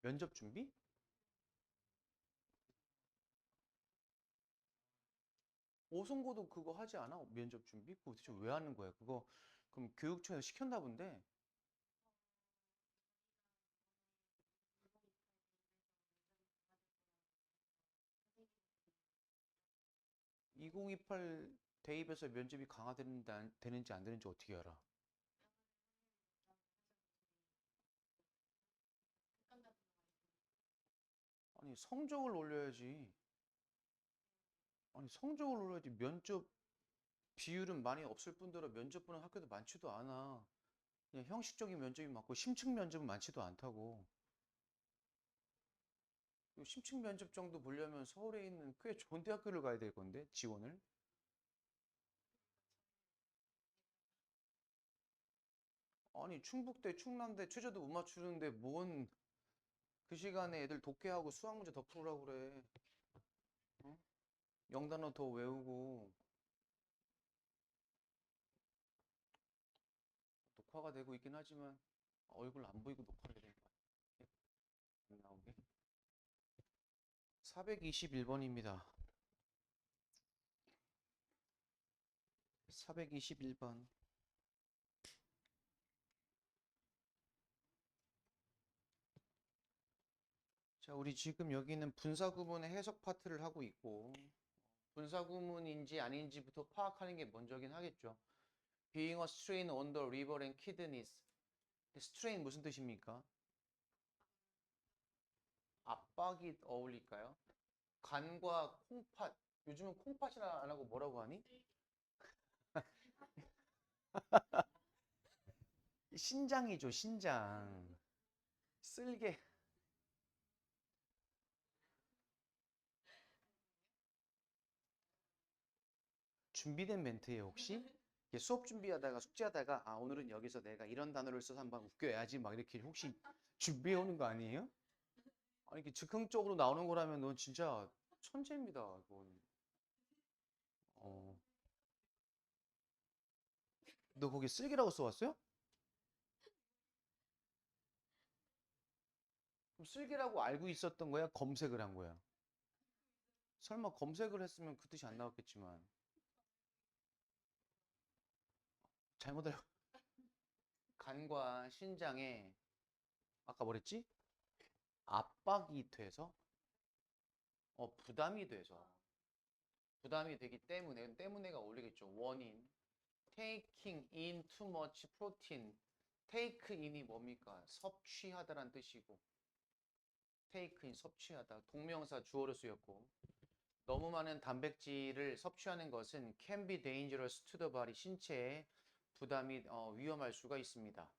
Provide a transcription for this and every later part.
면접 준비? 오송고도 그거 하지 않아? 면접 준비? 그거 대체 왜 하는 거야? 그거 그럼 교육청에서 시켰나 본데? 2028 대입에서 면접이 강화되는지 되는지 안 되는지 어떻게 알아? 아니 성적을 올려야지. 아니 성적을 올려야지. 면접 비율은 많이 없을 뿐더러 면접 보는 학교도 많지도 않아. 그냥 형식적인 면접이 많고 심층 면접은 많지도 않다고. 그리고 심층 면접 정도 보려면 서울에 있는 꽤 좋은 대학교를 가야 될 건데 지원을. 아니 충북대, 충남대 최저도 못 맞추는데 뭔 그 시간에 애들 독해하고 수학 문제 더 풀으라고 그래. 어? 영단어 더 외우고 녹화가 되고 있긴 하지만 얼굴 안 보이고 녹화를 해야 되는 거 아니야? 안 나오게. 421번입니다. 421번. 자, 우리 지금 여기는 분사구문의 해석 파트를 하고 있고 분사구문인지 아닌지부터 파악하는 게 먼저긴 하겠죠. Being a strain on the liver and kidneys. strain 무슨 뜻입니까? 압박이 어울릴까요? 간과 콩팥. 요즘은 콩팥이나 안 하고 뭐라고 하니? 신장이죠, 신장. 쓸개. 준비된 멘트예요, 혹시? 이게 수업 준비하다가 숙제하다가 아, 오늘은 여기서 내가 이런 단어를 써서 한번 웃겨야지 막 이렇게 혹시 준비해 오는 거 아니에요? 아니, 이게 즉흥적으로 나오는 거라면 넌 진짜 천재입니다, 그건. 어. 너 거기 쓸개라고 써왔어요? 그럼 쓸개라고 알고 있었던 거야? 검색을 한 거야? 설마 검색을 했으면 그 뜻이 안 나왔겠지만. 잘못 알고. 간과 신장에 아까 뭐랬지? 압박이 돼서 부담이 돼서 부담이 되기 때문에가 올리겠죠. 원인. taking in too much protein. take in이 뭡니까? 섭취하다란 뜻이고 take in 섭취하다. 동명사 주어로 쓰였고 너무 많은 단백질을 섭취하는 것은 can be dangerous to the body. 신체에 부담이 위험할 수가 있습니다.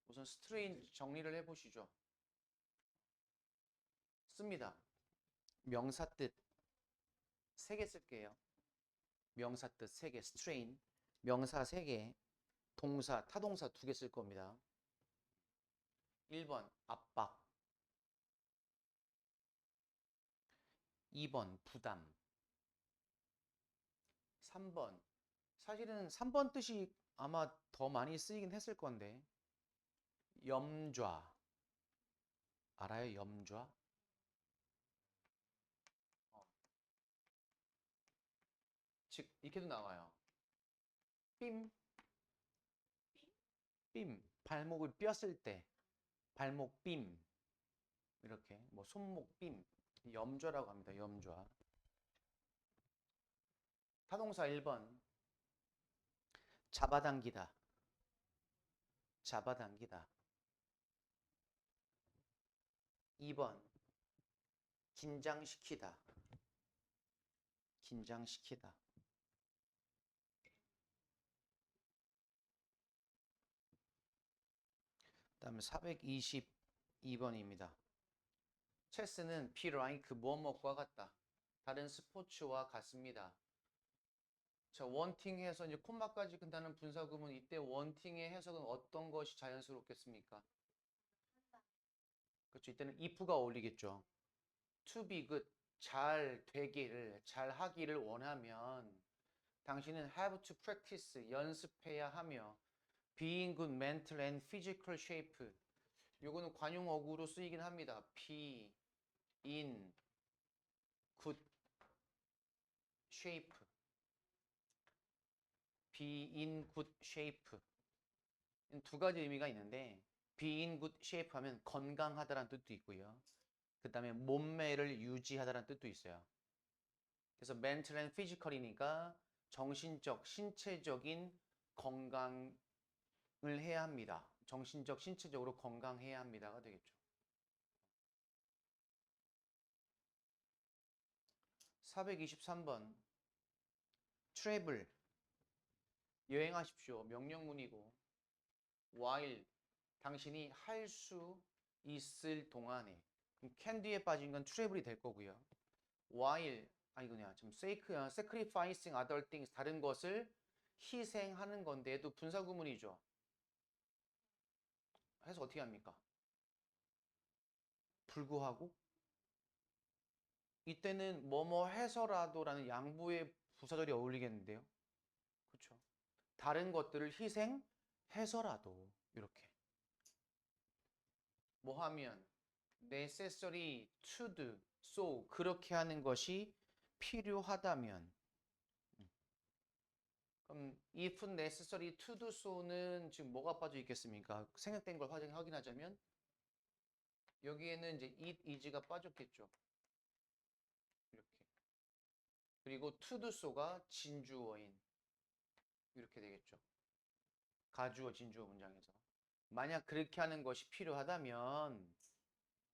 우선 strain 정리를 해보시죠. 씁니다. 명사 뜻 3개 쓸게요. 명사 뜻 3개, strain. 명사 3개, 동사, 타동사 2개 쓸 겁니다. 1번 압박, 2번 부담, 3번 사실은 3번 뜻이 아마 더 많이 쓰이긴 했을 건데 염좌. 알아요? 염좌? 어, 즉 이렇게도 나와요. 삠, 삠. 발목을 뼈을 때 발목 삠. 이렇게 뭐 손목 삠. 염좌라고 합니다. 염좌. 타동사 1번 잡아당기다. 잡아당기다. 2번 긴장시키다. 긴장시키다. 그다음에 422번입니다. 체스는 be like 뭐뭐과 같다. 다른 스포츠와 같습니다. 자, 원팅해서 이제 콤마까지 끝나는 분사구문 이때 원팅의 해석은 어떤 것이 자연스럽겠습니까? 그렇죠. 이때는 if가 어울리겠죠. To be good, 잘 되기를, 잘 하기를 원하면 당신은 have to practice, 연습해야 하며 being good mental and physical shape, 요거는 관용어구로 쓰이긴 합니다. be in good shape. be in good shape. 두 가지 의미가 있는데 be in good shape 하면 건강하다라는 뜻도 있고요. 그 다음에 몸매를 유지하다라는 뜻도 있어요. 그래서 mental and physical이니까 정신적, 신체적인 건강을 해야 합니다. 정신적, 신체적으로 건강해야 합니다가 되겠죠. 423번 travel 여행하십시오. 명령문이고 while 당신이 할 수 있을 동안에 그럼 can 뒤에 빠진 건 travel이 될 거고요. while 이거냐 좀 sacrificing other things 다른 것을 희생하는 건데 얘도 분사구문이죠. 해서 어떻게 합니까? 불구하고 이때는 뭐뭐 해서라도라는 양보의 부사절이 어울리겠는데요. 그렇죠? 다른 것들을 희생해서라도 이렇게 뭐 하면 necessary to do so 그렇게 하는 것이 필요하다면 그럼 if necessary to do so는 지금 뭐가 빠져 있겠습니까? 생략된 걸 확인하자면 여기에는 이제 it is가 빠졌겠죠. 이렇게. 그리고 to do so가 진주어인 이렇게 되겠죠. 가주어 진주어 문장에서 만약 그렇게 하는 것이 필요하다면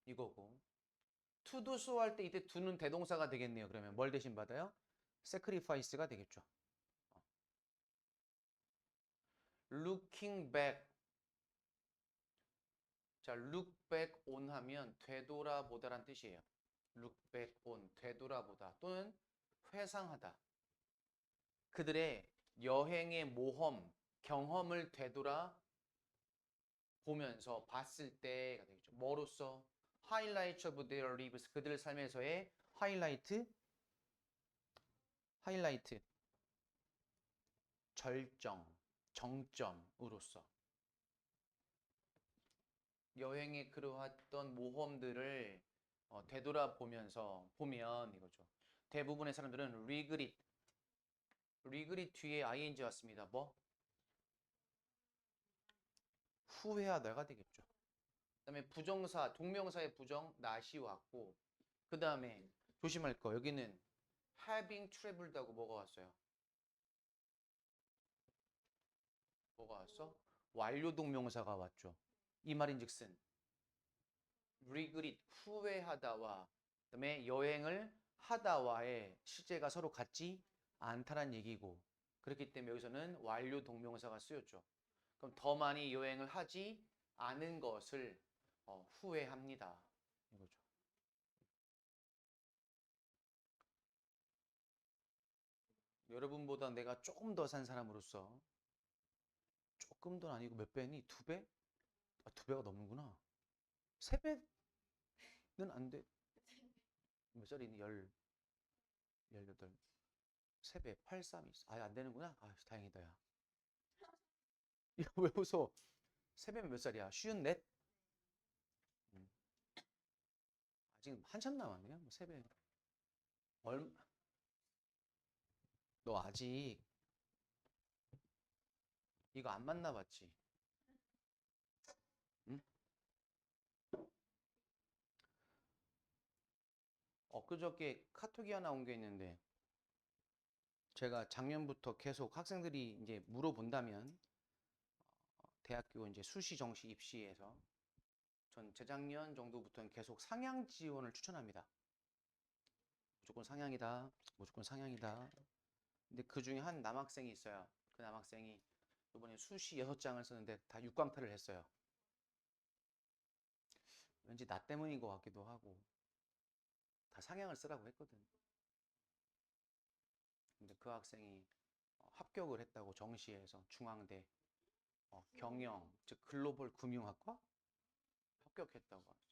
이거고 to do so 할 때 이때 do는 대동사가 되겠네요. 그러면 뭘 대신 받아요? sacrifice가 되겠죠. looking back 자, look back on 하면 되돌아보다란 뜻이에요. look back on, 되돌아보다 또는 회상하다. 그들의 여행의 모험, 경험을 되돌아 보면서 봤을 때가 되겠죠. 뭐로써? highlights of their lives, 그들 삶에서의 하이라이트, 절정, 정점으로서. 여행에 그러했던 모험들을 되돌아보면서 보면 이거죠. 대부분의 사람들은 regret 뒤에 ing 왔습니다. 뭐? 후회하다가 되겠죠. 그 다음에 부정사, 동명사의 부정, not이 왔고 그 다음에 조심할 거 여기는 having traveled 하고 뭐가 왔어요? 뭐가 왔어? 완료 동명사가 왔죠. 이 말인즉슨 regret 후회하다와 그다음에 여행을 하다와의 실제가 서로 같지 않다는 얘기고 그렇기 때문에 여기서는 완료 동명사가 쓰였죠. 그럼 더 많이 여행을 하지 않은 것을 후회합니다. 이거죠. 여러분보다 내가 조금 더 산 사람으로서 조금 더 아니고 몇 배니? 두 배? 두 배가 넘는구나. 세 배는 안 돼. 몇 살이니? 18. 3배, 8, 3, 2. 안 되는구나. 다행이다, 야. 이거 왜 웃어? 3배면 몇 살이야? 54? 아직 한참 남았네요. 3배. 얼마? 너 아직 이거 안 만나봤지? 응? 엊그저께 카톡이 하나 온 게 있는데 제가 작년부터 계속 학생들이 이제 물어본다면 대학교 이제 수시 정시 입시에서 전 재작년 정도부터는 계속 상향 지원을 추천합니다. 무조건 상향이다. 무조건 상향이다. 근데 그 중에 한 남학생이 있어요. 그 남학생이 이번에 수시 6장을 썼는데 다 6광탈을 했어요. 왠지 나 때문인 것 같기도 하고 다 상향을 쓰라고 했거든. 근데 그 학생이 합격을 했다고 정시에서 중앙대 경영 즉 글로벌 금융학과 합격했다고 하죠.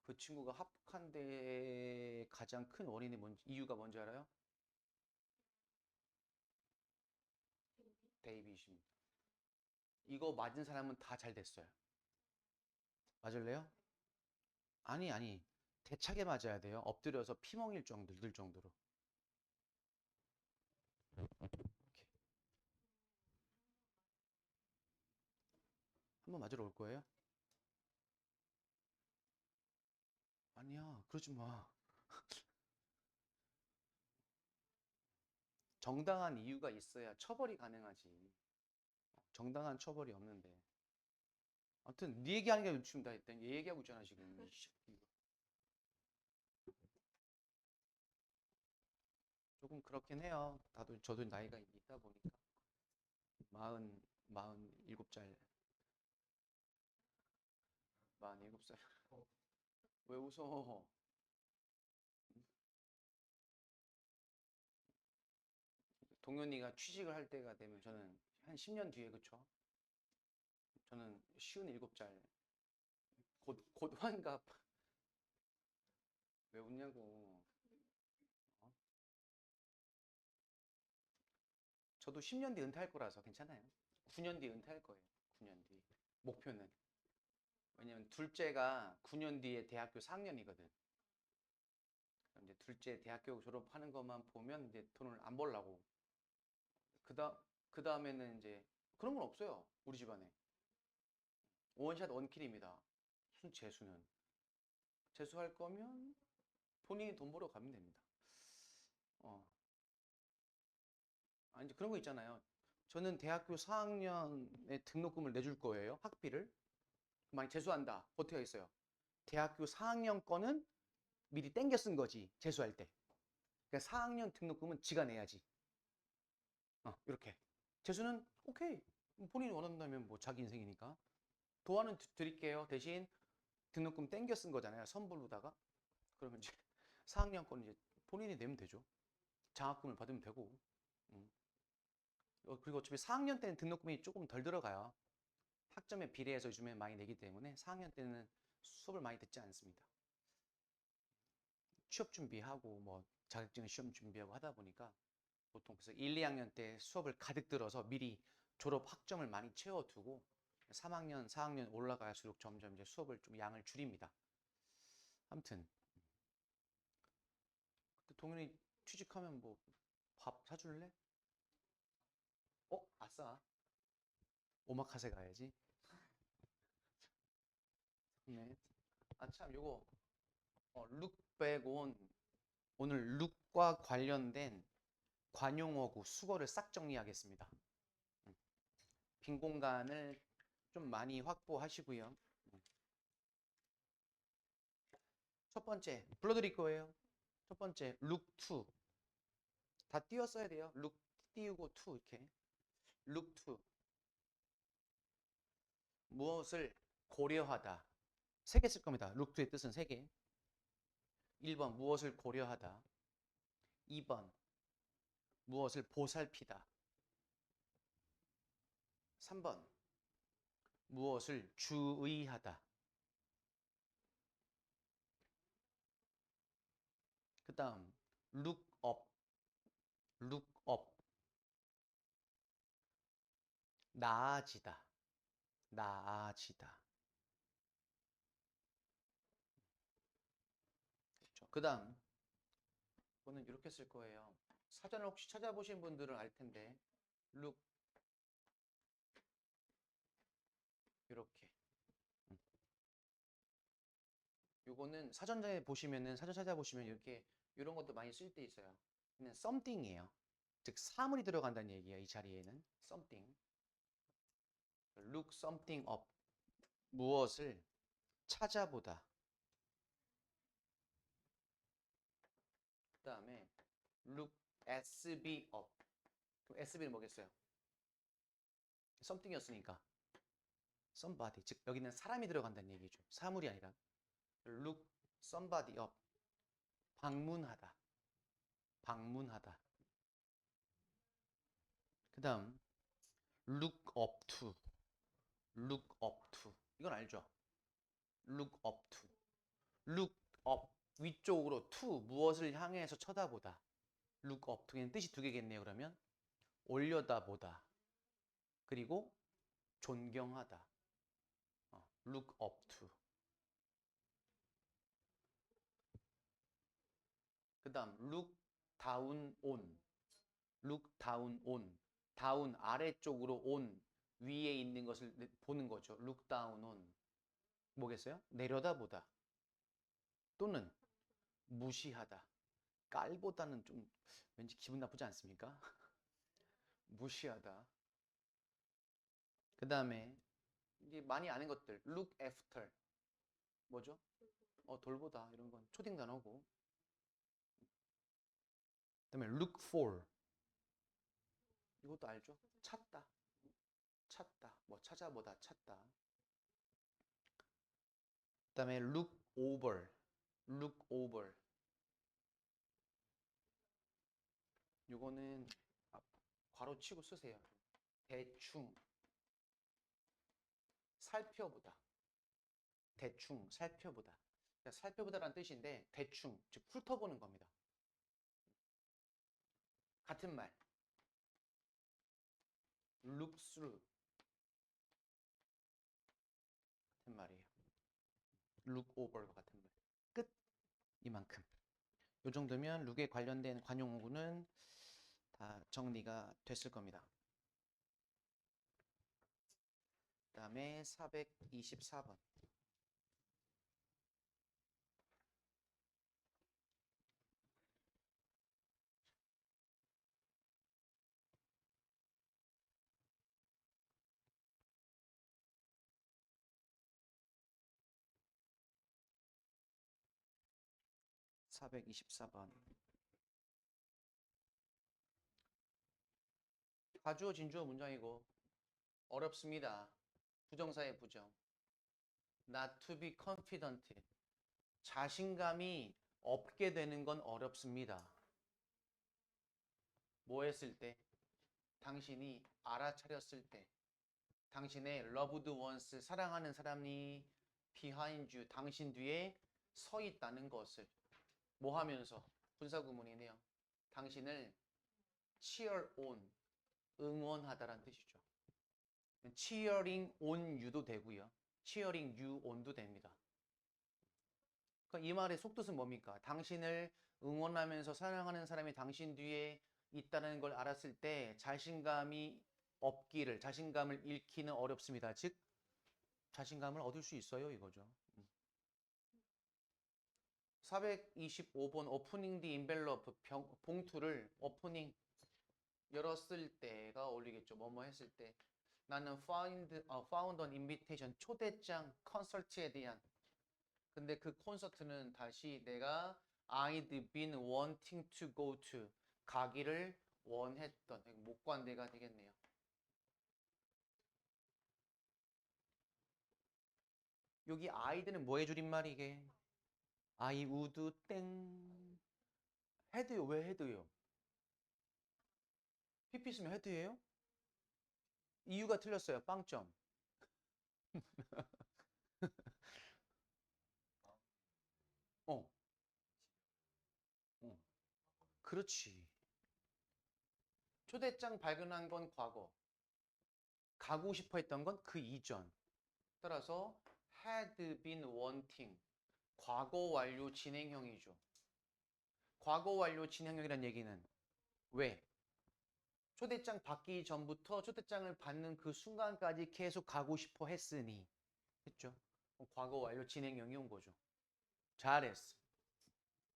그 친구가 합격한 데 가장 큰 원인이 이유가 뭔지 알아요? 데이빗입니다. 이거 맞은 사람은 다 잘 됐어요. 맞을래요? 아니. 대차게 맞아야 돼요. 엎드려서 피멍일 정도, 들 정도로. 이렇게. 한번 맞으러 올 거예요? 아니야, 그러지 마. 정당한 이유가 있어야 처벌이 가능하지. 정당한 처벌이 없는데. 아무튼 네 얘기하는 게 지금 다 했더니 얘 얘기하고 있잖아 지금. 이 새끼. 조금 그렇긴 해요. 저도 나이가 있다 보니까 마흔 일곱 살, 47살. 왜 웃어? 동현이가 취직을 할 때가 되면 저는 한 10년 뒤에 그쵸? 저는 57살 곧 환갑. 왜 웃냐고. 어? 저도 10년 뒤 은퇴할 거라서 괜찮아요. 9년 뒤 은퇴할 거예요. 9년 뒤. 목표는. 왜냐면 둘째가 9년 뒤에 대학교 4학년이거든. 이제 둘째 대학교 졸업하는 것만 보면 이제 돈을 안 벌라고. 그 다음에는 이제 그런 건 없어요. 우리 집안에. 원샷 원킬입니다. 재수는. 재수할 거면 본인이 돈 벌어 가면 됩니다. 어. 아니, 이제 그런 거 있잖아요. 저는 대학교 4학년에 등록금을 내줄 거예요. 학비를. 만약 재수한다. 어떻게 하겠어요? 대학교 4학년 거는 미리 땡겨 쓴 거지. 재수할 때. 그러니까 4학년 등록금은 지가 내야지. 이렇게. 재수는 오케이. 본인이 원한다면 뭐 자기 인생이니까. 도와는 드릴게요. 대신 등록금 땡겨 쓴 거잖아요. 선불로다가. 그러면 이제 4학년 거는 이제 본인이 내면 되죠. 장학금을 받으면 되고. 음. 그리고 어차피 4학년 때는 등록금이 조금 덜 들어가요. 학점에 비례해서 요즘에 많이 내기 때문에 4학년 때는 수업을 많이 듣지 않습니다. 취업 준비하고 뭐 자격증 시험 준비하고 하다 보니까 보통 그래서 1, 2학년 때 수업을 가득 들어서 미리 졸업 학점을 많이 채워두고 3학년, 4학년 올라갈수록 점점 이제 수업을 좀 양을 줄입니다. 아무튼 동현이 취직하면 뭐 밥 사줄래? 아싸. 오마카세 가야지. 네. 참 요거 룩백온 오늘 룩과 관련된 관용어구 수거를 싹 정리하겠습니다. 빈 공간을 좀 많이 확보하시고요. 첫 번째 불러드릴 거예요. 첫 번째 룩2 다 띄웠어야 돼요. 룩 띄우고 2 이렇게 룩2 무엇을 고려하다 세 개 쓸 겁니다. 룩2의 뜻은 세 개. 1번 무엇을 고려하다 2번 무엇을 보살피다 3번 무엇을 주의하다 그 다음 룩업 룩업 나아지다 나아지다 그렇죠. 그 다음 이거는 이렇게 쓸 거예요. 사전을 혹시 찾아보신 분들은 알 텐데 룩 이렇게 요거는 사전에 보시면은 사전 찾아보시면 이렇게 이런 것도 많이 쓸 때 있어요. 그냥 something이에요. 즉 사물이 들어간다는 얘기예요. 이 자리에는 something look something up 무엇을 찾아보다 그 다음에 look SB up 그럼 SB는 뭐겠어요? something이었으니까 somebody 즉 여기는 사람이 들어간다는 얘기죠. 사물이 아니라 look somebody up 방문하다 방문하다 그 다음 look up to look up to 이건 알죠? look up to look up 위쪽으로 to 무엇을 향해서 쳐다보다 look up to는 뜻이 두 개겠네요. 그러면 올려다보다 그리고 존경하다 look up to 그 다음 look down on, look down on, down 아래쪽으로 on 위에 있는 것을 보는 거죠. look down on 뭐겠어요? 내려다보다 또는 무시하다. 깔보다는 좀 왠지 기분 나쁘지 않습니까? 무시하다. 그 다음에 이제 많이 아는 것들 look after 뭐죠? 돌보다 이런 건 초딩 단어고. 그 다음에 look for 이것도 알죠? 찾다, 찾다, 뭐 찾아보다, 찾다. 그 다음에 look over, look over 이거는 괄호치고 쓰세요. 대충 살펴보다, 대충 살펴보다. 그러니까 살펴보다라는 뜻인데 대충 즉 훑어보는 겁니다. 같은 말 look through 같은 말이에요. look over과 같은 말. 끝. 이만큼. 이 정도면 룩에 관련된 관용어구는 다 정리가 됐을 겁니다. 그 다음에 424번. 가주어 진주어 문장이고 어렵습니다. 부정사의 부정. Not to be confident. 자신감이 없게 되는 건 어렵습니다. 뭐 했을 때? 당신이 알아차렸을 때. 당신의 loved ones, 사랑하는 사람이 behind you, 당신 뒤에 서 있다는 것을 뭐 하면서? 분사구문이네요. 당신을 cheer on, 응원하다라는 뜻이죠. cheering on you도 되고요. cheering you on도 됩니다. 그러니까 이 말의 속뜻은 뭡니까? 당신을 응원하면서 사랑하는 사람이 당신 뒤에 있다는 걸 알았을 때 자신감이 없기를, 자신감을 잃기는 어렵습니다. 즉, 자신감을 얻을 수 있어요, 이거죠. 425번 오프닝 디 인벨로프 봉투를 오프닝 열었을 때가 어울리겠죠. 뭐뭐 했을 때 나는 found an invitation 초대장 콘서트에 대한 근데 그 콘서트는 다시 내가 I'd been wanting to go to 가기를 원했던 목관대가 되겠네요. 여기 I'd는 뭐의 줄임말이게? I would 땡 헤드요. 왜 헤드요? PP 쓰면 헤드예요? 이유가 틀렸어요. 빵점. 어. 그렇지. 초대장 발견한 건 과거. 가고 싶어 했던 건 그 이전. 따라서 had been wanting. 과거 완료 진행형이죠. 과거 완료 진행형이란 얘기는 왜? 초대장 받기 전부터 초대장을 받는 그 순간까지 계속 가고 싶어 했으니. 했죠? 과거 완료 진행형이 온 거죠. 잘했어.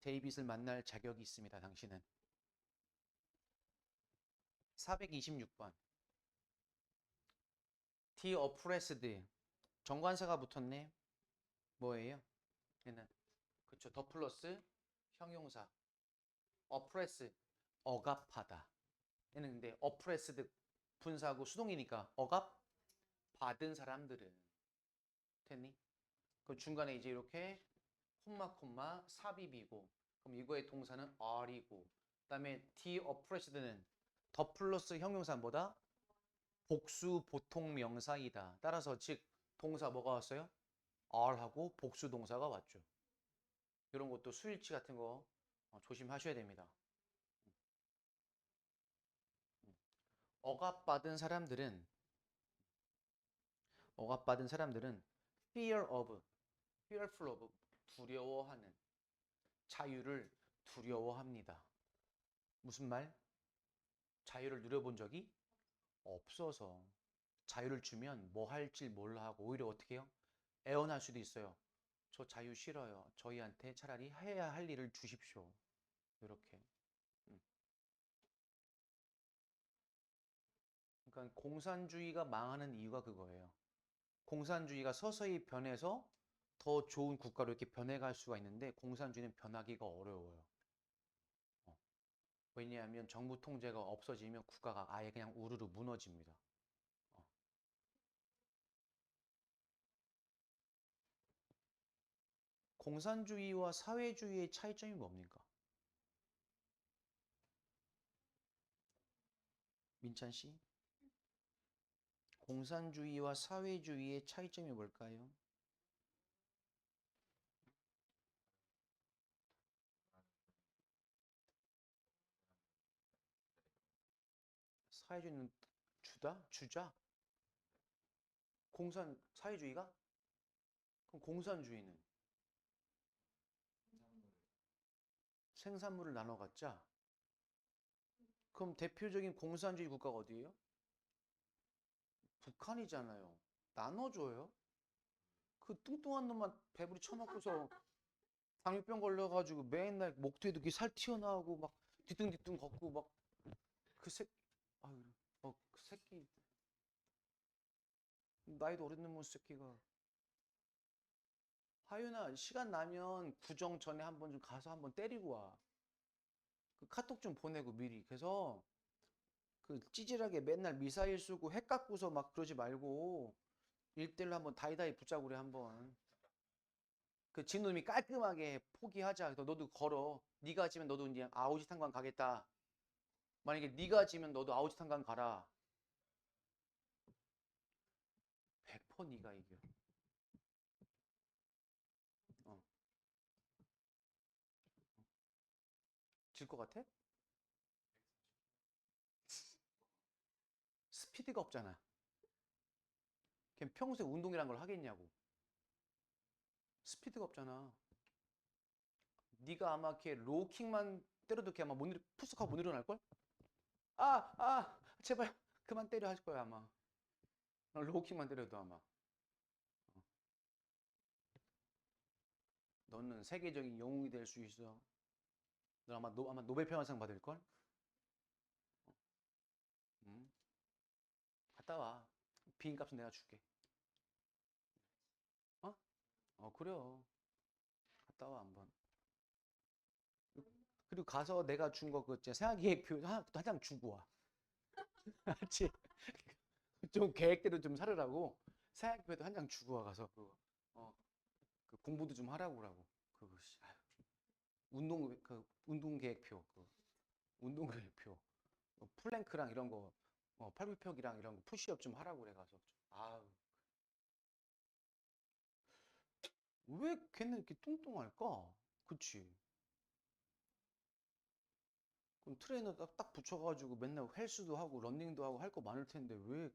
데이빗을 만날 자격이 있습니다. 당신은. 426번. The oppressed. 정관사가 붙었네. 뭐예요? 얘는 그쵸. 더 플러스 형용사. oppress. 억압하다. 얘는 근데 oppressed 분사하고 수동이니까 억압 받은 사람들은 됐니? 그 중간에 이제 이렇게 콤마 삽입이고 그럼 이거의 동사는 are이고 그다음에 the oppressed는 더 플러스 형용사보다 복수 보통 명사이다. 따라서 즉 동사 뭐가 왔어요? are하고 복수 동사가 왔죠. 이런 것도 수일치 같은 거 조심하셔야 됩니다. 억압받은 사람들은 fearful of 두려워하는 자유를 두려워합니다. 무슨 말? 자유를 누려본 적이 없어서. 자유를 주면 뭐 할지 몰라 하고 오히려 어떻게 해요? 애원할 수도 있어요. 저 자유 싫어요. 저희한테 차라리 해야 할 일을 주십시오. 이렇게. 음. 그러니까 공산주의가 망하는 이유가 그거예요. 공산주의가 서서히 변해서 더 좋은 국가로 이렇게 변해갈 수가 있는데 공산주의는 변하기가 어려워요. 왜냐하면 정부 통제가 없어지면 국가가 아예 그냥 우르르 무너집니다. 어. 공산주의와 사회주의의 차이점이 뭡니까? 민찬 씨? 공산주의와 사회주의의 차이점이 뭘까요? 사회주의는 주다? 주자? 사회주의가? 그럼 공산주의는 생산물을 나눠 갖자. 그럼 대표적인 공산주의 국가가 어디예요? 북한이잖아요. 나눠줘요? 그 뚱뚱한 놈만 배부리 쳐놓고서 당뇨병 걸려가지고 맨날 목 뒤에도 이렇게 살 튀어나오고 막 뒤뚱뒤뚱 걷고 막 그 아유, 그 새끼 나이도 어린 놈의 새끼가. 하윤아, 시간 나면 구정 전에 한번 좀 가서 한번 때리고 와. 그 카톡 좀 보내고 미리. 그래서 그 찌질하게 맨날 미사일 쏘고 핵 갖고서 막 그러지 말고 1대1로 한번 다이다이 붙자고 그래 한번. 그 진놈이 깔끔하게 포기하자. 그래서 너도 걸어. 네가 지면 너도 이제 아오지 탄광 가겠다. 만약에 네가 지면 너도 아오지 탄광 가라. 100% 네가 이겨. 어. 질 것 같아? 스피드가 없잖아. 걔 평소에 운동이란 걸 하겠냐고. 스피드가 없잖아. 네가 아마 걔 로우킥만 때려도 걔 아마 푸석하고 못 일어날걸? 제발 그만 때려 할 거야 아마. 로우킥만 때려도 아마. 너는 세계적인 영웅이 될 수 있어. 너 아마 노벨 평화상 받을걸? 응? 갔다 와. 비행값은 내가 줄게. 어? 그래요. 갔다 와 한번. 그리고 가서 내가 준 거 그 생활계획표 한 장 주고 와. 알지? 좀 계획대로 좀 살으라고 생활계획표 한 장 주고 와 가서 그거. 그 공부도 좀 하라고 그러고. 그거 운동 계획표 운동 계획표 플랭크랑 이런 거 팔굽혀펴기랑 이런 거 푸시업 좀 하라고 그래 가서. 아우, 왜 걔는 이렇게 뚱뚱할까? 그치? 그럼 트레이너 딱 붙여가지고 맨날 헬스도 하고 런닝도 하고 할 거 많을 텐데 왜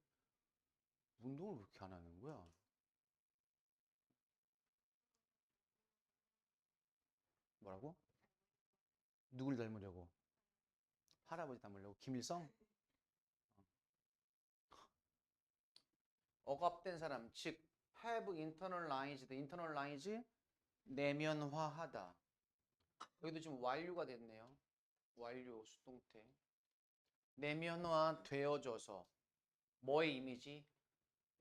운동을 그렇게 안 하는 거야? 뭐라고? 누굴 닮으려고? 할아버지 닮으려고? 김일성? 억압된 사람, 즉 have internalized, internalize 내면화하다. 여기도 지금 완료가 됐네요. 완료 수동태. 내면화 되어져서 뭐의 이미지?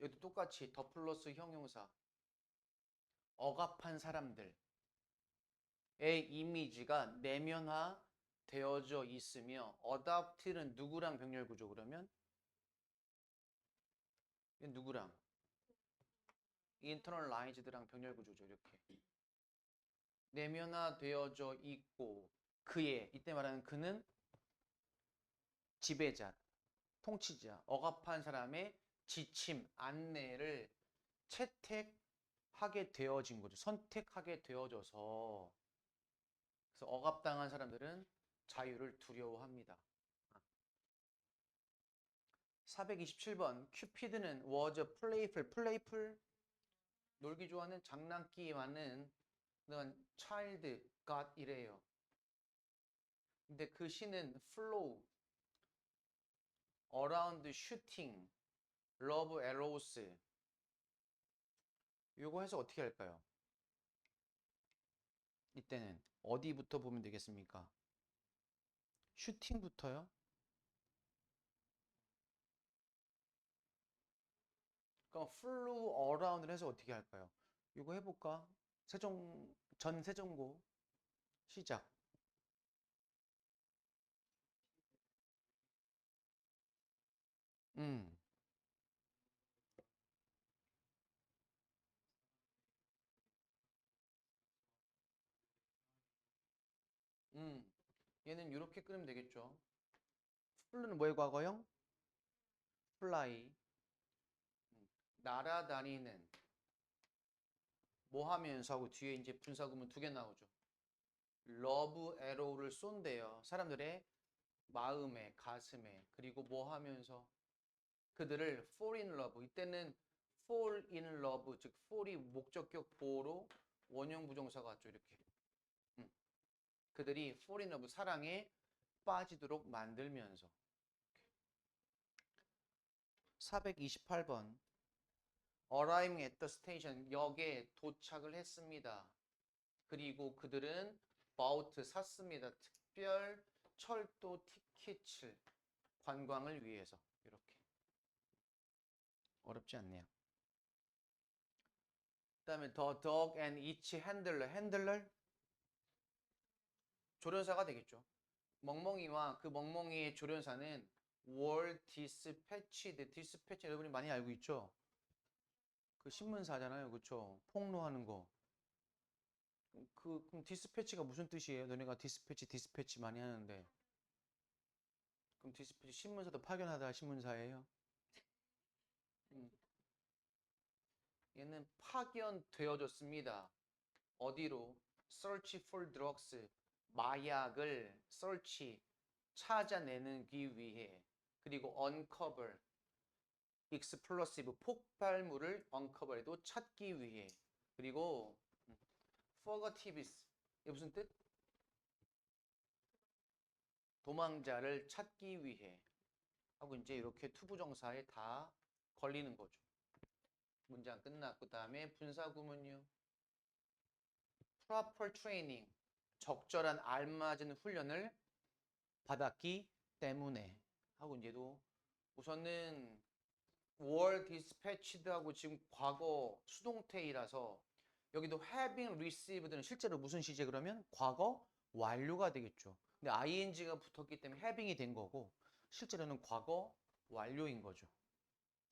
여기도 똑같이 더 플러스 형용사. 억압한 사람들의 이미지가 내면화 되어져 있으며 adopt는 누구랑 병렬 구조 그러면? 누구랑? internalized랑 병렬 구조죠. 이렇게. 내면화되어져 있고 그의 이때 말하는 그는 지배자, 통치자, 억압한 사람의 지침, 안내를 채택하게 되어진 거죠. 선택하게 되어져서. 그래서 억압당한 사람들은 자유를 두려워합니다. 427번 큐피드는 was playful 놀기 좋아하는 장난기 많은 그런 child got 이래요. 근데 그 시는 flow, around shooting, love arrows. 요거 해서 어떻게 할까요? 이때는 어디부터 보면 되겠습니까? 슈팅부터요? 그럼 flew around를 해서 어떻게 할까요? 이거 해볼까? 전 세종고 시작. 음, 음. 얘는 이렇게 끄면 되겠죠. flew는 뭐의 과거형? fly. 날아다니는. 뭐 하면서 하고 뒤에 이제 분사구문 두 개 나오죠. love arrow를 쏜대요. 사람들의 마음에, 가슴에. 그리고 뭐 하면서 그들을 fall in love. 이때는 fall in love, 즉 fall이 목적격 보어로 원형 부정사가 왔죠. 이렇게. 음. 그들이 fall in love, 사랑에 빠지도록 만들면서. 428번. arriving at the station, 역에 도착을 했습니다. 그리고 그들은 bought, 샀습니다. 특별 철도 티켓을 관광을 위해서. 이렇게. 어렵지 않네요. 그 다음에 the dog and its handler. 핸들러 조련사가 되겠죠. 멍멍이와 그 멍멍이의 조련사는 were dispatched. dispatch 여러분이 많이 알고 있죠? 그 신문사잖아요. 그쵸? 폭로하는 거. 그럼 디스패치가 무슨 뜻이에요? 너네가 디스패치 많이 하는데. 그럼 디스패치 신문사도 파견하다 신문사예요? 음. 얘는 파견되어졌습니다. 어디로? search for drugs. 마약을 search 찾아내기 위해. 그리고 uncover explosive 폭발물을 uncover해도 찾기 위해. 그리고 fugitives 이게 무슨 뜻? 도망자를 찾기 위해 하고 이제 이렇게 투부정사에 다 걸리는 거죠. 문장 끝났고 그다음에 분사구문요. proper training 적절한 알맞은 훈련을 받았기 때문에 하고 이제도 우선은 were dispatched 하고 지금 과거 수동태이라서 여기도 having received는 실제로 무슨 시제 그러면 과거 완료가 되겠죠. 근데 ing가 붙었기 때문에 having이 된 거고 실제로는 과거 완료인 거죠.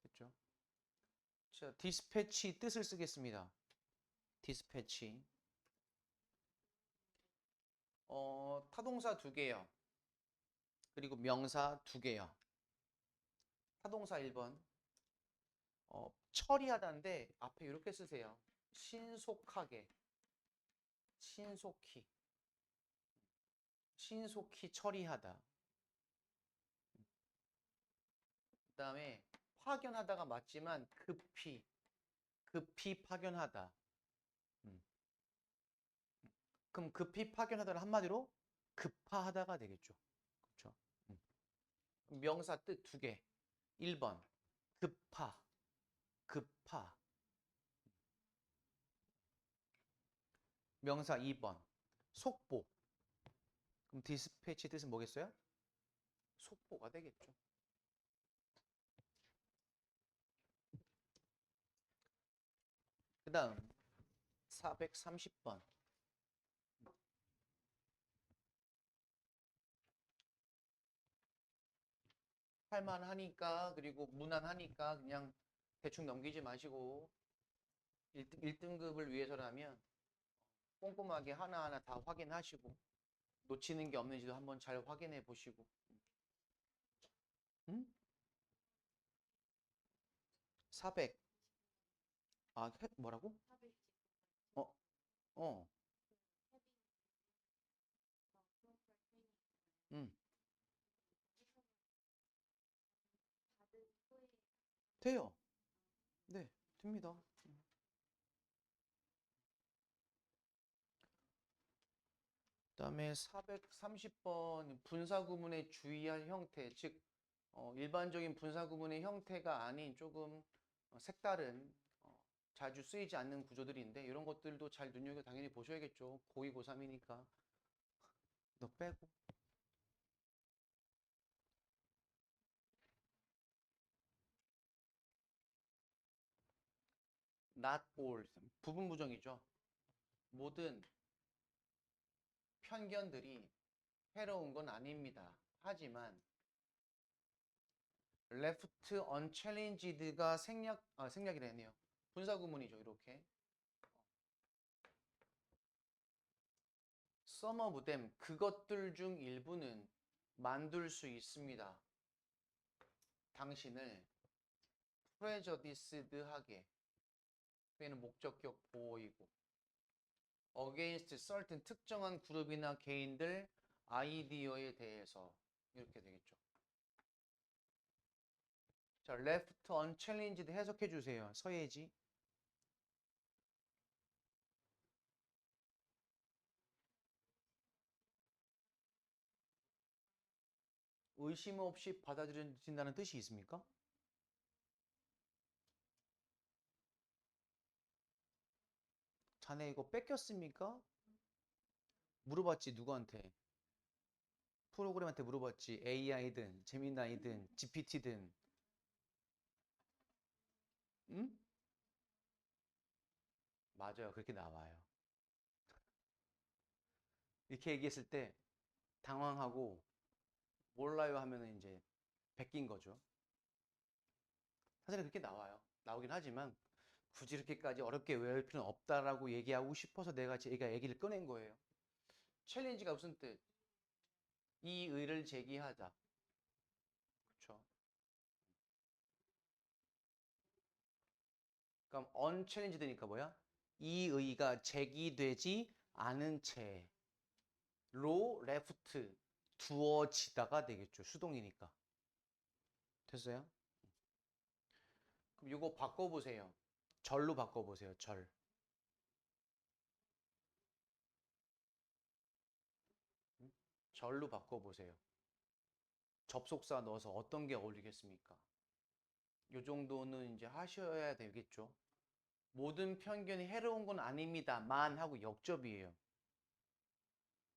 됐죠? 자, dispatch 뜻을 쓰겠습니다. dispatch. 타동사 두 개요. 그리고 명사 두 개요. 타동사 1번. 처리하다인데 앞에 이렇게 쓰세요. 신속하게. 신속히 처리하다. 그 다음에 파견하다가 맞지만 급히 파견하다. 그럼 급히 파견하다는 한마디로 급파하다가 되겠죠. 그렇죠? 명사 뜻 두 개. 1번 급파. 명사 2번 속보. 그럼 디스패치 뜻은 뭐겠어요? 속보가 되겠죠. 그 다음 430번. 할만하니까 그리고 무난하니까 그냥 대충 넘기지 마시고 1등급을 위해서라면 꼼꼼하게 하나하나 다 확인하시고 놓치는 게 없는지도 한번 잘 확인해 보시고. 응? 400. 뭐라고? 어, 어. 음. 돼요. 네, 됩니다. 그다음에 430번 분사구문의 주의할 형태, 즉 일반적인 분사구문의 형태가 아닌 조금 색다른 자주 쓰이지 않는 구조들인데 이런 것들도 잘 눈여겨 당연히 보셔야겠죠. 고2, 고3이니까. 너 빼고. Not all. 부분 부정이죠. 모든 편견들이 해로운 건 아닙니다. 하지만 left unchallenged가 생략이라네요. 분사구문이죠. 이렇게. some of them, 그것들 중 일부는 만들 수 있습니다. 당신을 prejudiced하게. 얘는 목적격 보호이고 against certain 특정한 그룹이나 개인들 아이디어에 대해서 이렇게 되겠죠. 자, left unchallenged 해석해 주세요. 서예지. 의심 없이 받아들여진다는 뜻이 있습니까? 자네 이거 뺏겼습니까? 물어봤지 누구한테? 프로그램한테 물어봤지. AI든 제미나이든 GPT든. 응? 맞아요. 그렇게 나와요. 이렇게 얘기했을 때 당황하고 몰라요 하면은 이제 베낀 거죠. 사실은 그렇게 나와요. 나오긴 하지만 굳이 이렇게까지 어렵게 외울 필요는 없다라고 얘기하고 싶어서 내가 얘기를 꺼낸 거예요. 챌린지가 무슨 뜻? 이 의를 제기하자. 그렇죠? 그럼 unchallenge드니까 뭐야? 이 의가 제기되지 않은 채로 left 두어지다가 되겠죠. 수동이니까. 됐어요? 그럼 이거 바꿔보세요. 절로 바꿔보세요. 절. 절로 바꿔보세요. 접속사 넣어서 어떤 게 어울리겠습니까? 요 정도는 이제 하셔야 되겠죠. 모든 편견이 해로운 건 아닙니다만 하고 역접이에요.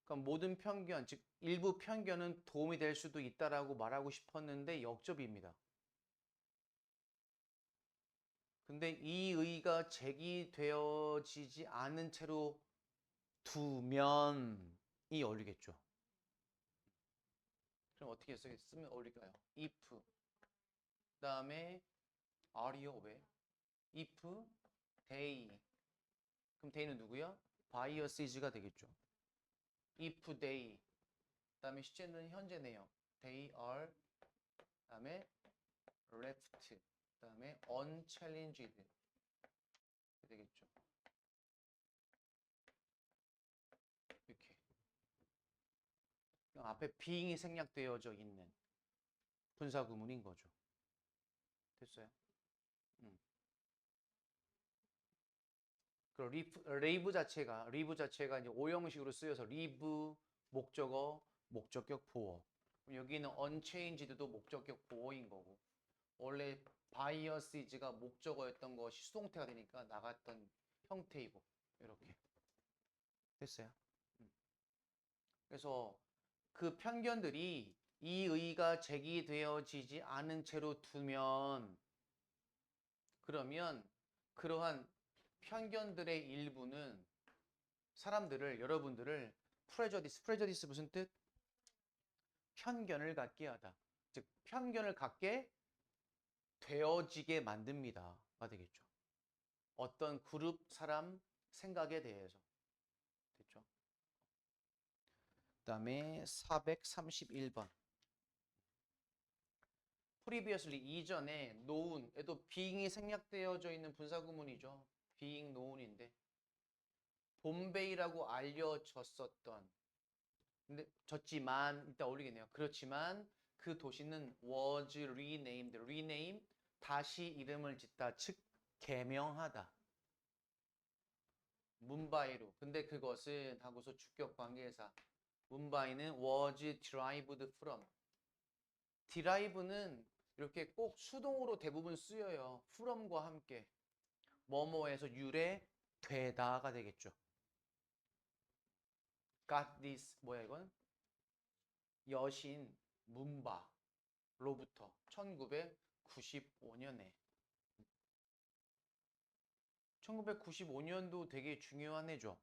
그럼 모든 편견, 즉 일부 편견은 도움이 될 수도 있다라고 말하고 싶었는데 역접입니다. 근데 이 의가 제기되어지지 않은 채로 두면이 어울리겠죠. 그럼 어떻게 쓰면 어울릴까요? if 그다음에 are요. 왜? if they. 그럼 they는 누구야? biases가 되겠죠. if they. 그다음에 시제는 현재네요. they are. 그다음에 left. 그다음에 unchallenged. 되겠죠. 이렇게. 앞에 being이 생략되어져 있는 분사구문인 거죠. 됐어요? 그 리브 자체가 이제 오형식으로 쓰여서 리브 목적어, 목적격 보어. 여기는 unchanged도 목적격 보어인 거고 원래 biases가 목적어였던 것이 수동태가 되니까 나갔던 형태이고 이렇게 됐어요. 그래서 그 편견들이 이 의가 제기되어지지 않은 채로 두면 그러면 그러한 편견들의 일부는 여러분들을 프레저디스 무슨 뜻? 편견을 갖게 하다. 즉 편견을 갖게 되어지게 만듭니다가 되겠죠. 어떤 그룹 사람 생각에 대해서. 됐죠? 그다음에 431번. previously 이전에 known에도 being이 생략되어져 있는 분사구문이죠. being known인데 봄베이라고 알려졌었던 근데 졌지만 이따 올리겠네요. 그렇지만 그 도시는 was rename 다시 이름을 짓다 즉 개명하다 문바이로 근데 그것은 하고서 주격 관계사 문바이는 was derived from. derive는 이렇게 꼭 수동으로 대부분 쓰여요. from과 함께. 뭐뭐에서 유래되다가 되겠죠. got this 뭐야 이건? 여신 문바로부터 1995년에 1995년도 되게 중요한 해죠.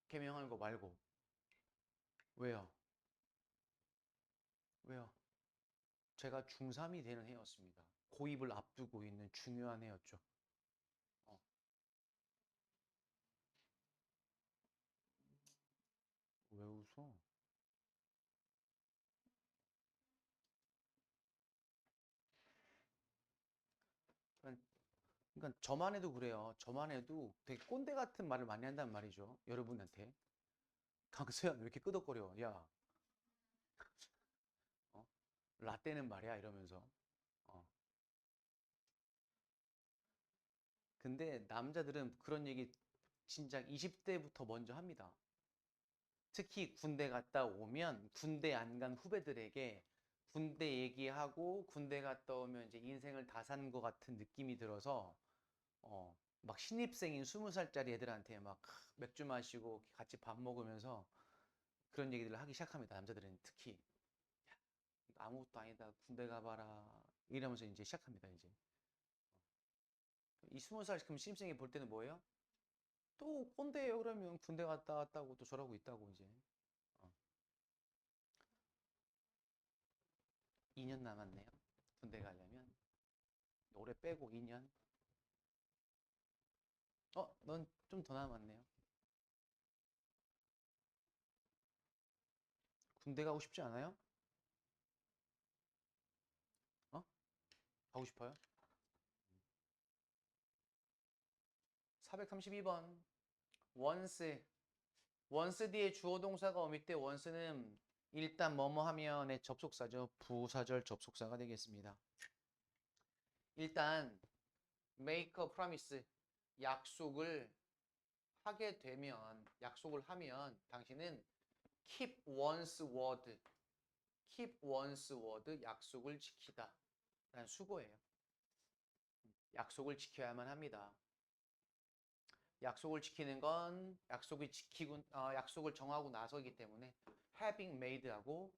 개명한 거 말고. 왜요? 왜요? 제가 중3이 되는 해였습니다. 고입을 앞두고 있는 중요한 해였죠. 어. 왜 웃어? 그러니까 저만 해도 그래요. 저만 해도 되게 꼰대 같은 말을 많이 한단 말이죠. 여러분한테. 강수현 왜 이렇게 끄덕거려? 야, 어? 라떼는 말이야 이러면서. 어. 근데 남자들은 그런 얘기 진짜 20대부터 먼저 합니다. 특히 군대 갔다 오면 군대 안 간 후배들에게 군대 얘기하고 군대 갔다 오면 이제 인생을 다 산 것 같은 느낌이 들어서 막 신입생인 20살짜리 애들한테 막 맥주 마시고 같이 밥 먹으면서 그런 얘기들을 하기 시작합니다. 남자들은 특히 아무것도 아니다. 군대 가봐라. 이러면서 이제 시작합니다. 이제 이 20살 그럼 신입생이 볼 때는 뭐예요? 또 꼰대예요. 그러면 군대 갔다 왔다고 또 저러고 있다고 이제. 어. 2년 남았네요. 군대 가려면 올해 빼고 2년. 넌 좀 더 남았네요. 군대 가고 싶지 않아요? 어? 가고 싶어요? 432번. once. once 뒤에 주어 동사가 오밀 때 once는 일단 뭐뭐 하면의 접속사죠. 부사절 접속사가 되겠습니다. 일단 make a promise. 약속을 하게 되면 약속을 하면 당신은 keep one's word. keep one's word. 약속을 지키다. 라는 수고예요. 약속을 지켜야만 합니다. 약속을 지키는 건 약속을 정하고 나서기 때문에 having made하고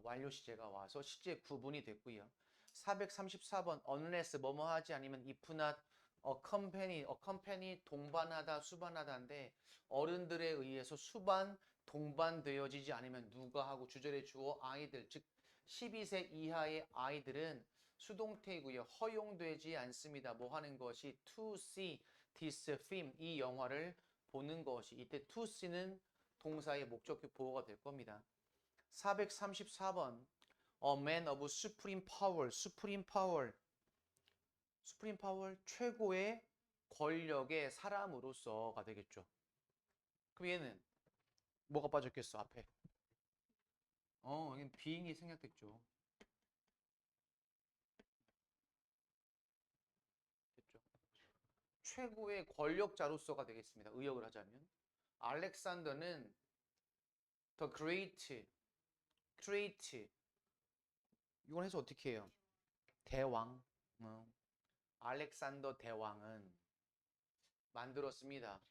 완료 시제가 와서 시제 구분이 됐고요. 434번 unless 뭐뭐 하지 아니면 if not accompany 동반하다 수반하다인데 어른들에 의해서 수반 동반되어지지 않으면 누가 하고 주절의 주어 아이들 즉 12세 이하의 아이들은 수동태이고요. 허용되지 않습니다. 뭐 하는 것이 to see this film 이 영화를 보는 것이 이때 to see는 동사의 목적격 보호가 될 겁니다. 434번 A man of supreme power supreme power supreme power 최고의 권력의 사람으로서가 되겠죠. 그럼 얘는 뭐가 빠졌겠어 앞에? 여긴 being이 생략됐죠. 됐죠. 최고의 권력자로서가 되겠습니다. 의역을 하자면 알렉산더는 the great 이건 해서 어떻게 해요? 대왕. 알렉산더 대왕은 만들었습니다.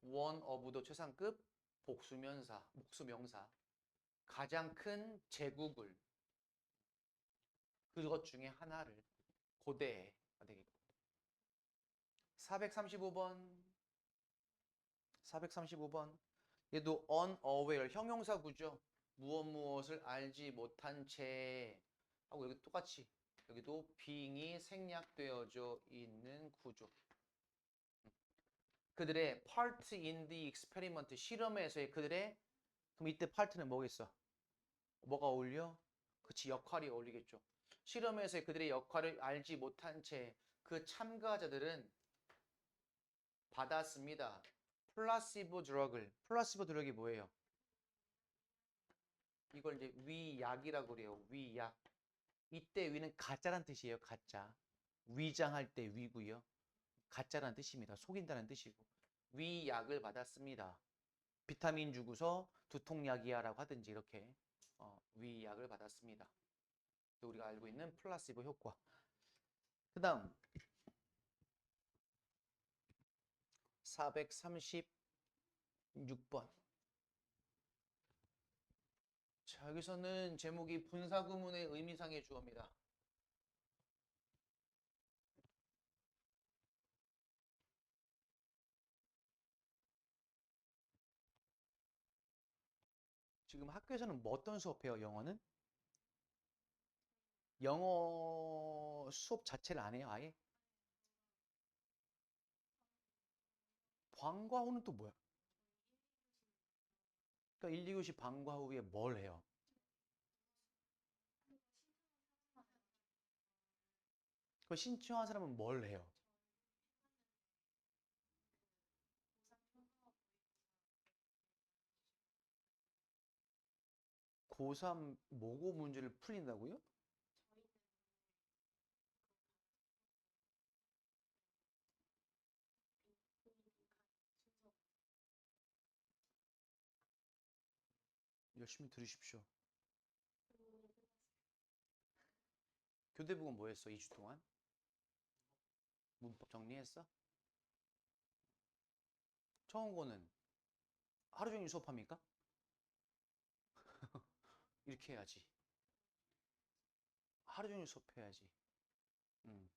one of the 최상급 복수명사 가장 큰 제국을 그것 중에 하나를 고대가 되겠고 435번 얘도 unaware 형용사구죠. 무엇을 알지 못한 채 하고 여기 똑같이 여기도 being이 생략되어져 있는 구조. 그들의 part in the experiment 실험에서의 그들의 그럼 이때 part는 뭐겠어? 뭐가 어울려? 그치 역할이 어울리겠죠. 실험에서의 그들의 역할을 알지 못한 채 그 참가자들은 받았습니다. 플라시보 드럭이 뭐예요? 이걸 이제 위약이라고 그래요. 위약. 이때 위는 가짜란 뜻이에요. 가짜. 위장할 때 위고요. 가짜란 뜻입니다. 속인다는 뜻이고. 위약을 받았습니다. 비타민 주고서 두통약이야 라고 하든지 이렇게 위약을 받았습니다. 우리가 알고 있는 플라시보 효과. 그 다음 436번. 자, 여기서는 제목이 분사구문의 의미상의 주어입니다. 지금 학교에서는 뭐 어떤 수업해요, 영어는? 영어 수업 자체를 안 해요, 아예? 방과 후는 또 뭐야? 그러니까 1, 2교시 방과 후에 뭘 해요? 그 신청한 사람은 뭘 해요? 고3 모고 문제를 풀린다고요? 열심히 들으십시오. 교대부는 뭐 했어, 2주 동안? 문법 정리했어? 청원고는 하루 종일 수업합니까? 이렇게 해야지. 하루 종일 수업해야지. 음.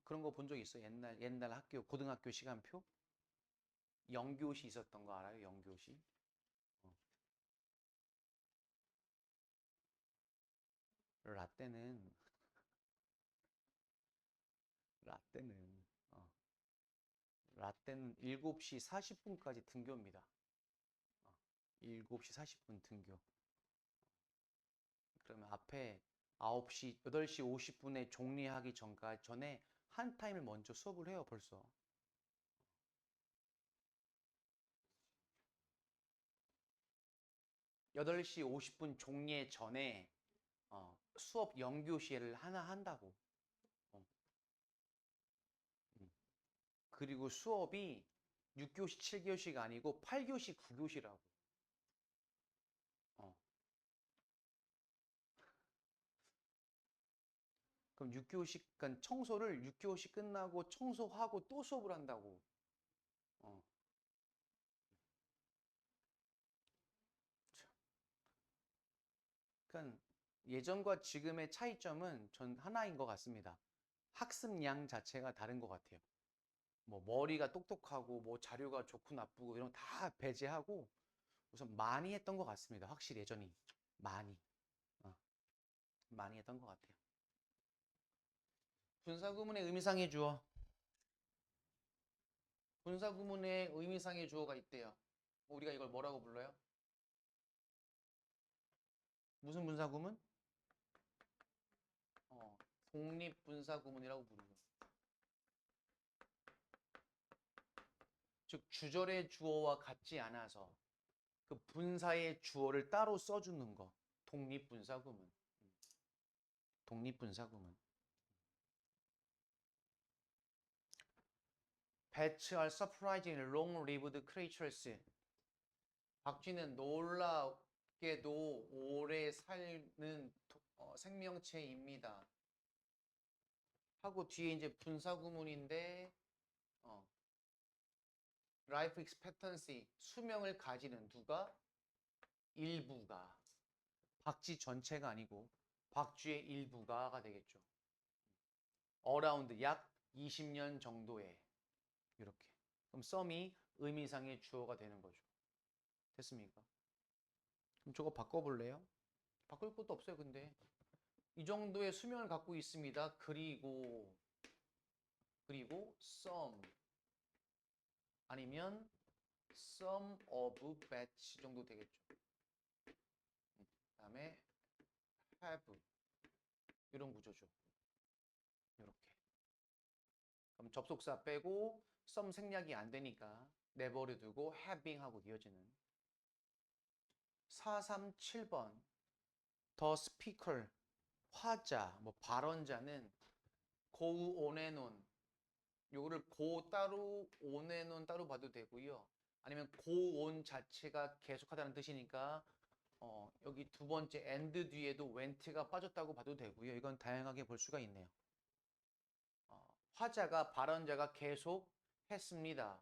그런 거 본 적 있어? 옛날 학교, 고등학교 시간표? 영교시 있었던 거 알아요? 영교시? 어. 라떼는, 라떼는, 어, 라떼는 7시 40분까지 등교입니다. 7시 40분 등교. 그러면 앞에 9시, 8시 50분에 종례하기 전에 한 타임을 먼저 수업을 해요, 벌써. 8시 50분 종례 전에 수업 영교시를 하나 한다고. 어, 음. 그리고 수업이 6교시, 7교시가 아니고 8교시, 9교시라고. 그럼 6교시, 그러니까 청소를 6교시 끝나고 청소하고 또 수업을 한다고. 어. 그러니까 예전과 지금의 차이점은 전 하나인 것 같습니다. 학습량 자체가 다른 것 같아요. 뭐 머리가 똑똑하고 뭐 자료가 좋고 나쁘고 이런 거 다 배제하고 우선 많이 했던 것 같습니다. 확실히 예전이 많이 많이 했던 것 같아요. 분사구문의 의미상의 주어. 분사구문의 의미상의 주어가 있대요. 우리가 이걸 뭐라고 불러요? 무슨 분사구문? 독립분사구문이라고 부르죠. 즉 주절의 주어와 같지 않아서 그 분사의 주어를 따로 써주는 거. 독립분사구문. 독립분사구문. Bats are surprisingly long-lived creatures. 박쥐는 놀랍게도 오래 사는 생명체입니다. 하고 뒤에 이제 분사구문인데 life expectancy 수명을 가지는 누가? 일부가. 박쥐 전체가 아니고 박쥐의 일부가가 되겠죠. around 약 20년 정도에 이렇게. 그럼 some이 의미상의 주어가 되는 거죠. 됐습니까? 그럼 저거 바꿔볼래요? 바꿀 것도 없어요, 근데. 이 정도의 수명을 갖고 있습니다. 그리고 some 아니면 some of batch 정도 되겠죠. 그다음에 have 이런 구조죠. 이렇게. 그럼 접속사 빼고 some 생략이 안 되니까 내버려 두고 having하고 이어지는 437번 the speaker 화자, 뭐 발언자는 go on and on 요거를 고 따로 on에는 따로 봐도 되고요. 아니면 고 on 자체가 계속하다는 뜻이니까 여기 두 번째 and 뒤에도 went가 빠졌다고 봐도 되고요. 이건 다양하게 볼 수가 있네요. 화자가 발언자가 계속 했습니다.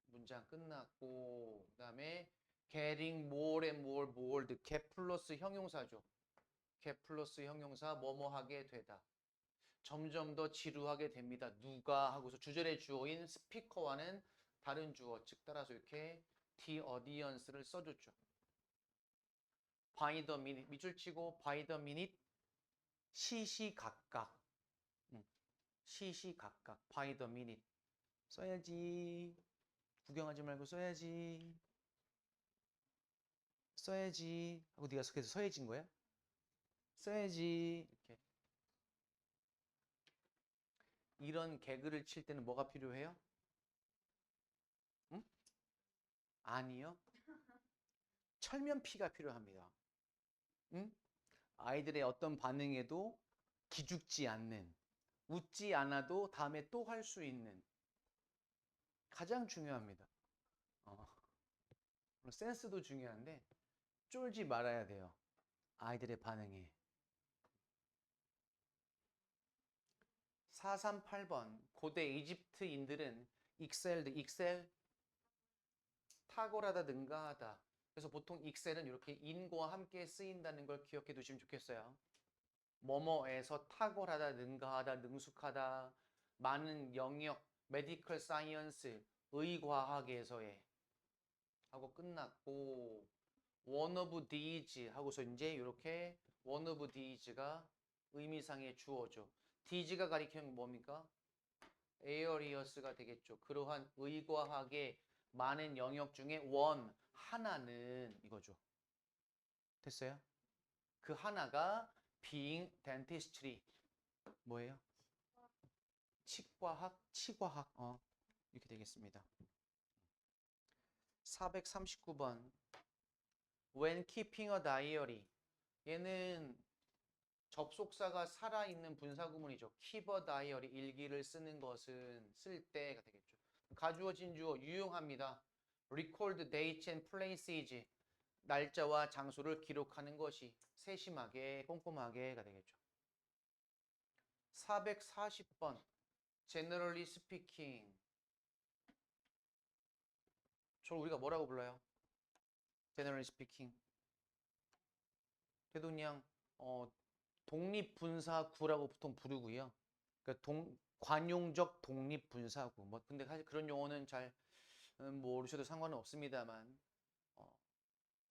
문장 끝났고 그다음에 getting more and more bored. get 플러스 형용사죠. get 플러스 형용사 뭐뭐 하게 되다. 점점 더 지루하게 됩니다. 누가 하고서 주절의 주어인 스피커와는 다른 주어, 즉 따라서 이렇게 the audience를 써줬죠. by the minute 밑줄 치고 by the minute 시시각각 시시각각 by the minute 써야지. 구경하지 말고 써야지. 써야지 하고 네가 계속 서해진 거야? 써야지 이렇게. 이런 개그를 칠 때는 뭐가 필요해요? 응? 아니요. 철면피가 필요합니다. 응? 아이들의 어떤 반응에도 기죽지 않는, 웃지 않아도 다음에 또 할 수 있는, 가장 중요합니다. 센스도 중요한데 쫄지 말아야 돼요. 아이들의 반응에. 438번 고대 이집트인들은 익셀 탁월하다 능가하다. 그래서 보통 익셀은 이렇게 인과 함께 쓰인다는 걸 기억해 두시면 좋겠어요. 뭐뭐에서 탁월하다 능가하다 능숙하다 많은 영역 메디컬 사이언스 의과학에서의 하고 끝났고 one of these 하고서 이제 이렇게 one of these가 의미상의 주어죠. these가 가리키는 뭡니까? areas가 되겠죠. 그러한 의과학의 많은 영역 중에 one 하나는 이거죠. 됐어요? 그 하나가 being dentistry 뭐예요? 치과학 이렇게 되겠습니다. 439번 when keeping a diary 얘는 접속사가 살아있는 분사구문이죠. keep a diary 일기를 쓰는 것은 쓸 때가 되겠죠. 가주어 진주어 유용합니다. record dates and places 날짜와 장소를 기록하는 것이 세심하게 꼼꼼하게가 되겠죠. 440번 generally speaking 저를 우리가 뭐라고 불러요? generally speaking 그래도 그냥 독립분사구라고 보통 부르고요. 그러니까 관용적 독립분사구 뭐 근데 사실 그런 용어는 잘 모르셔도 상관은 없습니다만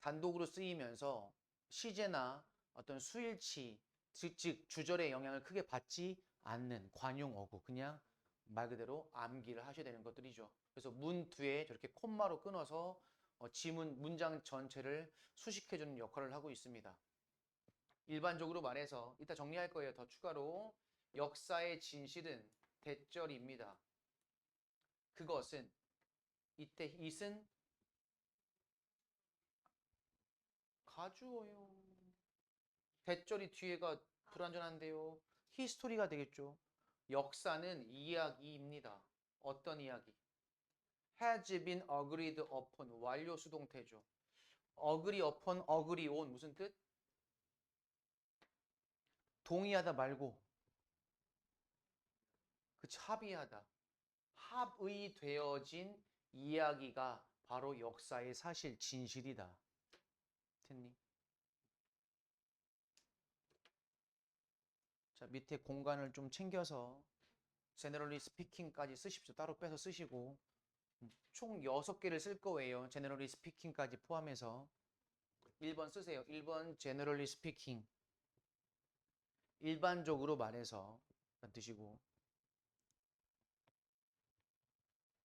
단독으로 쓰이면서 시제나 어떤 수일치 즉 주절의 영향을 크게 받지 않는 관용어구 그냥 말 그대로 암기를 하셔야 되는 것들이죠. 그래서 문 뒤에 저렇게 콤마로 끊어서 지문 문장 전체를 수식해주는 역할을 하고 있습니다. 일반적으로 말해서 이따 정리할 거예요. 더 추가로 역사의 진실은 대절입니다. 그것은 이때 it은 가주어요. 대절이 뒤에가 불완전한데요. 히스토리가 되겠죠. 역사는 이야기입니다. 어떤 이야기? has been agreed upon 완료 수동태죠. agree upon, agree on 무슨 뜻? 동의하다 말고 그치 합의하다. 합의되어진 이야기가 바로 역사의 사실 진실이다. 됐니? 자 밑에 공간을 좀 챙겨서 generally speaking까지 쓰십시오. 따로 빼서 쓰시고 총 6개를 쓸 거예요. generally speaking까지 포함해서 1번 쓰세요. 1번 generally speaking 일반적으로 말해서 라는 뜻이고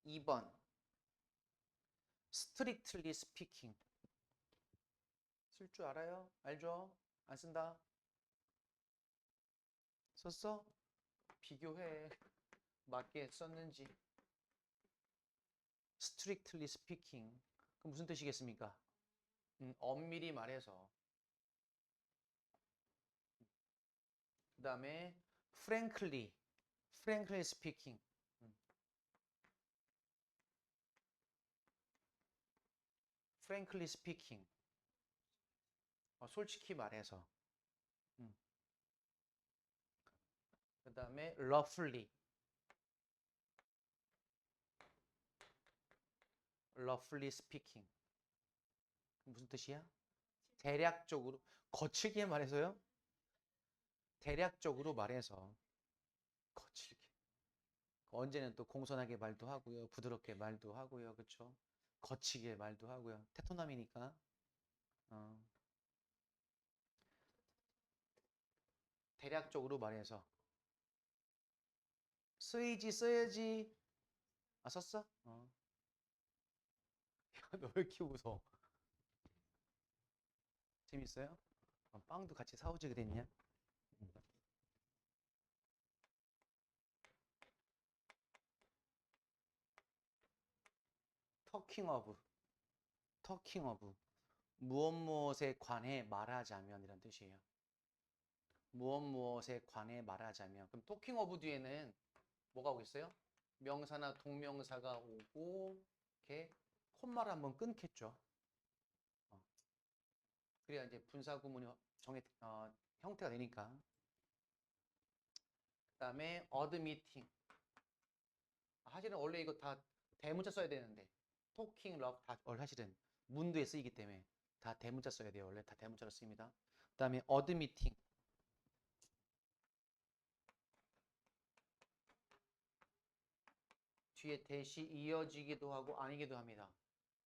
2번 strictly speaking 쓸 줄 알아요? 알죠? 안 쓴다? 썼어? 비교해 맞게 썼는지 strictly speaking 그럼 무슨 뜻이겠습니까? 엄밀히 말해서 그 다음에 frankly speaking frankly speaking. 솔직히 말해서. 그 다음에 roughly. roughly speaking. 무슨 뜻이야? 대략적으로, 거칠게 말해서요? 대략적으로 말해서 거칠게. 언제는 또 공손하게 말도 하고요. 부드럽게 말도 하고요. 그쵸? 거치게 말도 하고요. 테토남이니까. 대략적으로 말해서. 써야지. 아, 썼어? 너 왜 이렇게 웃어? 재밌어요? 빵도 같이 사오지 그랬냐? talking of. 무엇에 관해 말하자면 이란 뜻이에요. 무엇에 관해 말하자면. 그럼 talking of 뒤에는 뭐가 오겠어요? 명사나 동명사가 오고 이렇게 콤마를 한번 끊겠죠. 그래야 이제 분사 구문이 형태가 되니까. 그 다음에 admitting. 사실은 원래 이거 다 대문자 써야 되는데 talking, love 다 사실은 문두에 쓰이기 때문에 다 대문자 써야 돼요. 원래 다 대문자로 쓰입니다. 그 다음에 admitting. 뒤에 대시 이어지기도 하고 아니기도 합니다.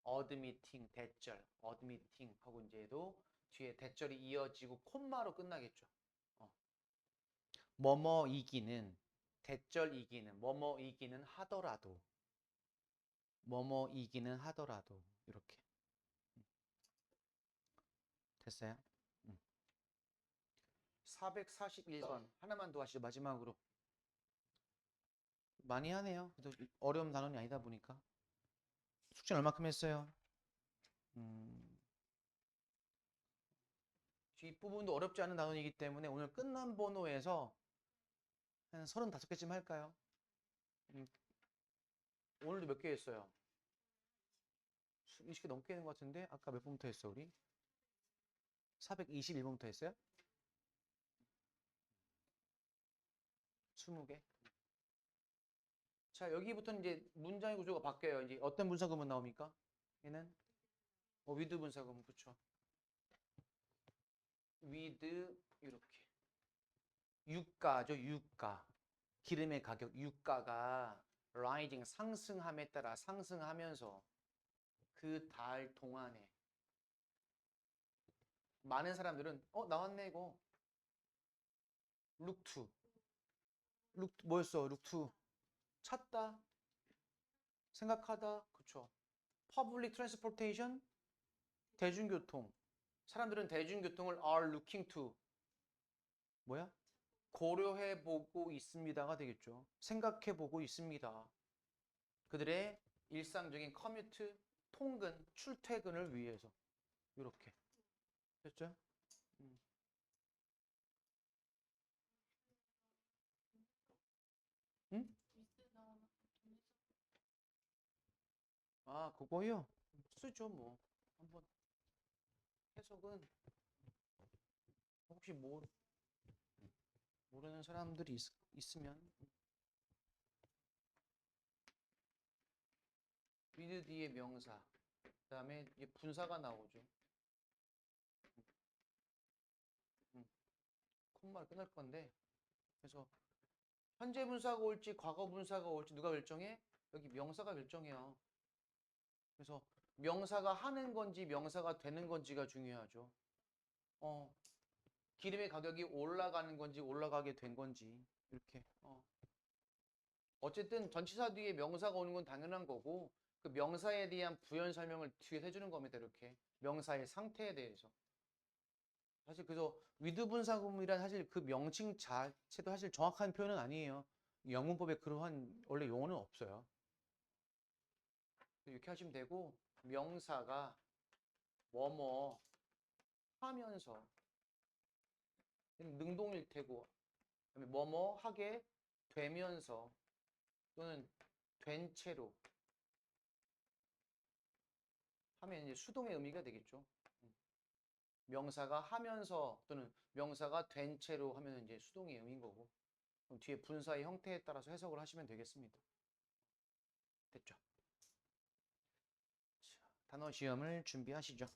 admitting, 대절, admitting 하고 이제도 뒤에 대절이 이어지고 콤마로 끝나겠죠. 뭐뭐이기는, 대절이기는, 뭐뭐이기는 하더라도, 뭐뭐이기는 하더라도 이렇게. 됐어요? 441번 하나만 더 하시죠. 마지막으로. 많이 하네요. 그래도 어려운 단원이 아니다 보니까. 숙제는 얼마큼 했어요? 뒷부분도 어렵지 않은 단원이기 때문에 오늘 끝난 번호에서 한 35개쯤 할까요? 오늘도 몇 개 했어요? 20개 넘게 했는 것 같은데 아까 몇 번부터 했어 우리? 421번부터 했어요? 20개? 자, 여기부터는 이제 문장의 구조가 바뀌어요. 이제 어떤 분사구문 나옵니까? 얘는 with 분사구문, 그쵸? with 이렇게 유가죠, 유가. 기름의 가격, 유가가 rising 상승함에 따라 상승하면서 그 달 동안에 많은 사람들은 나왔네 이거. look to. 뭐였어? look to. 찾다, 생각하다, 그쵸? public transportation, 대중교통. 사람들은 대중교통을 are looking to 뭐야? 고려해보고 있습니다가 되겠죠. 생각해보고 있습니다. 그들의 일상적인 커뮤트, 통근, 출퇴근을 위해서. 이렇게. 됐죠? 응? 아, 그거요? 쓰죠, 뭐. 한번 해석은 혹시 모르는 사람들이 있으면 with 뒤에 명사, 그 다음에 이제 분사가 나오죠. 콤마를 끝날 건데 그래서 현재 분사가 올지 과거 분사가 올지 누가 결정해? 여기 명사가 결정해요. 그래서 명사가 하는 건지 명사가 되는 건지가 중요하죠. 기름의 가격이 올라가는 건지 올라가게 된 건지 이렇게. 어쨌든 전치사 뒤에 명사가 오는 건 당연한 거고 그 명사에 대한 부연 설명을 뒤에 해주는 겁니다. 이렇게 명사의 상태에 대해서. 사실 그래서 with 분사구문이란 사실 그 명칭 자체도 사실 정확한 표현은 아니에요. 영문법에 그러한 원래 용어는 없어요. 이렇게 하시면 되고 명사가 뭐뭐 하면서 능동일 테고 뭐뭐 하게 되면서 또는 된 채로 하면 이제 수동의 의미가 되겠죠. 명사가 하면서 또는 명사가 된 채로 하면 이제 수동의 의미인 거고. 그럼 뒤에 분사의 형태에 따라서 해석을 하시면 되겠습니다. 됐죠? 자, 단어 시험을 준비하시죠.